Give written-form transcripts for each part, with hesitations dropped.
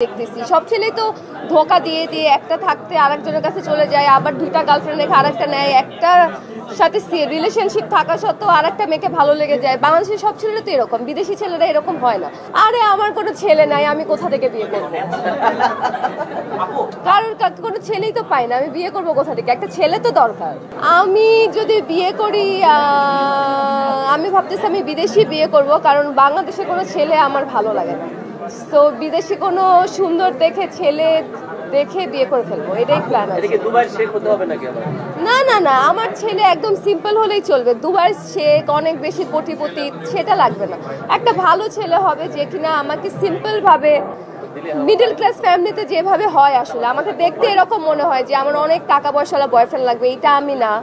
দেখতেছি সব ছেলেই তো ধোকা দিয়ে দিয়ে একটা থাকতে আরেকজনের কাছে চলে যায়, আবার দুইটা গার্লফ্রেন্ড রেখে আরেকটা নেয়, একটা সাথে রিলেশনশিপ থাকা সত্ত্বেও আরেকটা মেয়েকে ভালো লেগে যায়। বাংলাদেশের সব ছেলেরা তো এরকম, বিদেশি ছেলেরা এরকম হয় না। আরে আমার কোনো ছেলে নাই, আমি কোথা থেকে বিয়ে করবো? কারোর কোনো ছেলেই তো পাই না, আমি বিয়ে করবো কোথা থেকে? একটা ছেলে তো দরকার। আমি যদি বিয়ে করি আমি ভাবতেছি আমি বিদেশি বিয়ে করব, কারণ বাংলাদেশে কোনো ছেলে আমার ভালো লাগে না। তো বিদেশি কোনো সুন্দর দেখে ছেলে দেখে বিয়ে করে ফেলবো, এটাই প্ল্যান আছে। না না না, আমার ছেলে একদম সিম্পল হলেই চলবে। দুবার শেখ, অনেক বেশি কোটিপতি সেটা লাগবে না। একটা ভালো ছেলে হবে যে কিনা আমাকে সিম্পল ভাবে, মিডল ক্লাস ফ্যামিলিতে যেভাবে হয়, আসলে আমাকে দেখতে এরকম মনে হয় যে আমার অনেক টাকা পয়সাওয়ালা বয়ফ্রেন্ড লাগবে, এটা আমি না।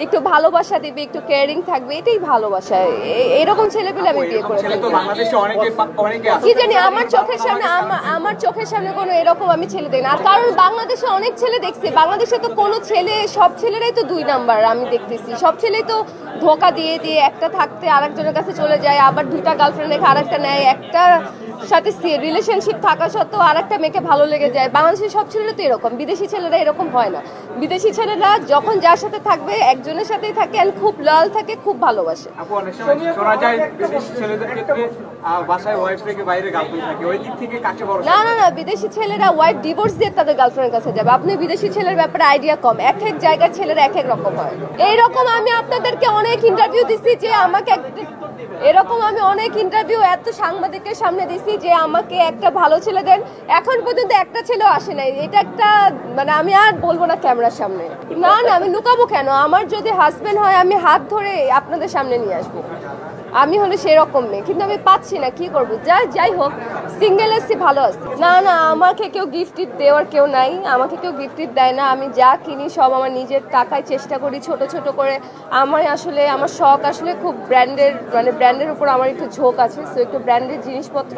একটু ভালোবাসা দিবে, একটু কেয়ারিং থাকবে, এটাই ভালোবাসা। এরকম ছেলে পেলে আমি বিয়ে করে ফেলবো। কি জানি, আমার চোখের সামনে কোনো এরকম আমি ছেলে দেখি না। কারণ বাংলাদেশে অনেক ছেলে দেখছি, বাংলাদেশে তো কোনো ছেলে, সব ছেলেরাই তো 2 নাম্বার। আমি দেখতেছি সব ছেলেই তো ধোকা দিয়ে দিয়ে একটা থাকতে আরেকজনের কাছে চলে যায়, আবার দুইটা গার্লফ্রেন্ড রেখে আরেকটা নেয়, একটা সাথে রিলেশনশিপ থাকা সত্ত্বেও আরেকটা মেয়েকে ভালো লেগে যায়। বাংলাদেশের সব ছেলেরা তো এরকম, বিদেশি ছেলেরা এরকম হয় না। বিদেশি ছেলেরা যখন যার সাথে থাকবে একজনের সাথেই থাকে, আর খুব লয়াল থাকে, খুব ভালোবাসে। না না না, বিদেশি ছেলেরা ওয়াইফ ডিভোর্স দিয়ে তাদের গার্লফ্রেন্ডের কাছে যাবে। আপনি বিদেশি ছেলের ব্যাপারে আইডিয়া কম, এক এক জায়গার ছেলেরা এক এক রকম হয়। এইরকম আমি আপনাদেরকে অনেক ইন্টারভিউ দিচ্ছি যে আমাকে, এরকম আমি অনেক ইন্টারভিউ এত সাংবাদিকের সামনে দিচ্ছি যে আমাকে একটা ভালো ছেলে দেন, এখন পর্যন্ত একটা ছেলেও আসে নাই। এটা একটা মানে আমি আর বলবো না ক্যামেরার সামনে। না না, আমি লুকাবো কেন? আমার যদি হাজবেন্ড হয় আমি হাত ধরে আপনাদের সামনে নিয়ে আসবো। আমি হলে সেরকম মেয়ে, কিন্তু আমি পাচ্ছি না, কি করবো? যাই হোক, সিঙ্গেল এসছি, ভালো আছি। না না, আমাকে কেউ গিফট দেওয়ার কেউ নাই, আমাকে কেউ গিফট দেয় না। আমি যা কিনি সব আমার নিজের টাকায় চেষ্টা করি, ছোট ছোট করে। আমার শখ আসলে খুব ব্র্যান্ডের, মানে ব্র্যান্ডের উপর আমার একটু ঝোঁক আছে। সো একটু ব্র্যান্ডের জিনিসপত্র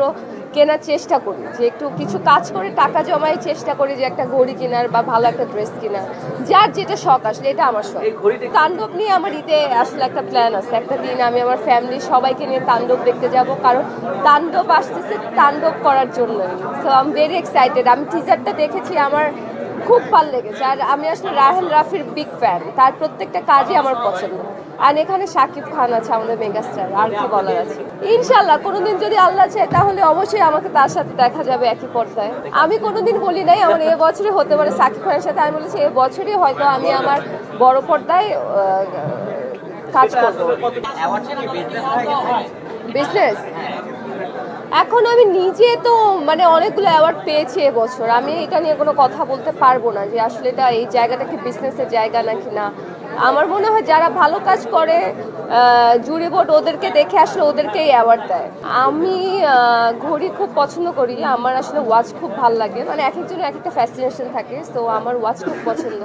কেনার চেষ্টা করি, যে একটু কিছু কাজ করে টাকা জমাই চেষ্টা করি যে একটা ঘড়ি কেনার বা ভালো একটা ড্রেস কেনার। যার যেটা শখ আসলে, এটা আমার শখ। তাণ্ডব নিয়ে আমার ঈদে আসলে একটা প্ল্যান আছে, একটা দিন আমি আমার ফ্যামিলি সবাইকে নিয়ে তাণ্ডব দেখতে যাব, কারণ তাণ্ডব আসতেছে তাণ্ডব করার জন্য। So I am very excited. আমি টিজারটা দেখেছি, আমার খুব ভালো লেগেছে। আর আমি আসলে রায়হান রাফির বিগ ফ্যান, তার প্রত্যেকটা কাজই আমার পছন্দ। আর এখানে শাকিব খান আছে, আমাদের মেগাস্টার, আর কি বলার আছে। ইনশাল্লাহ কোনোদিন যদি আল্লাহ চায় তাহলে অবশ্যই আমাকে তার সাথে দেখা যাবে একই পর্দায়। আমি কোনোদিন বলি নাই আমার এ বছরই হতে পারে শাকিব খানের সাথে, আমি বলেছি এ বছরই হয়তো আমি আমার বড় পর্দায় কাজ করবো। বিজনেস এখন আমি নিজে তো মানে অনেকগুলো অ্যাওয়ার্ড পেয়েছি এবছর। আমি এটা নিয়ে কোনো কথা বলতে পারবো না যে আসলে এটা এই জায়গাটা কি বিজনেসের জায়গা নাকি না। আমার মনে হয় যারা ভালো কাজ করে জুরি বোর্ড ওদেরকে দেখে আসলে ওদেরকেই অ্যাওয়ার্ড দেয়। আমি ঘড়ি খুব পছন্দ করি, আমার আসলে ওয়াচ খুব ভালো লাগে। মানে এক একজনের এক একটা ফ্যাসিনেশন থাকে, তো আমার ওয়াচ খুব পছন্দ।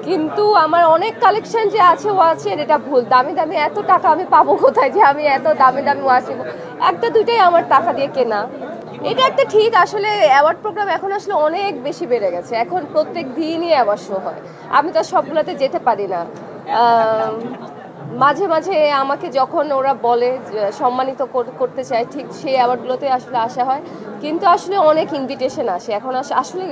কিন্তু আমার অনেক কালেকশন যে আছে ওয়াচের, এটা ভুল। দামি দামি এত টাকা আমি পাবো কোথায় যে আমি এত দামি দামি ওয়াচ নেবো? একটা দুইটাই আমার টাকা দিয়ে কেনা। এটা একটা ঠিক, আসলে অ্যাওয়ার্ড প্রোগ্রাম এখন আসলে অনেক বেশি বেড়ে গেছে। এখন প্রত্যেক দিনই অ্যাওয়ার্ড শো হয়, আমি তো সবগুলোতে যেতে পারি না। মাঝে মাঝে আমাকে যখন ওরা বলে সম্মানিত করতে চায়, ঠিক সেই অ্যাওয়ার্ডগুলোতে আসলে আসা হয়, কিন্তু আসলে অনেক ইনভিটেশন আসে এখন আসলে।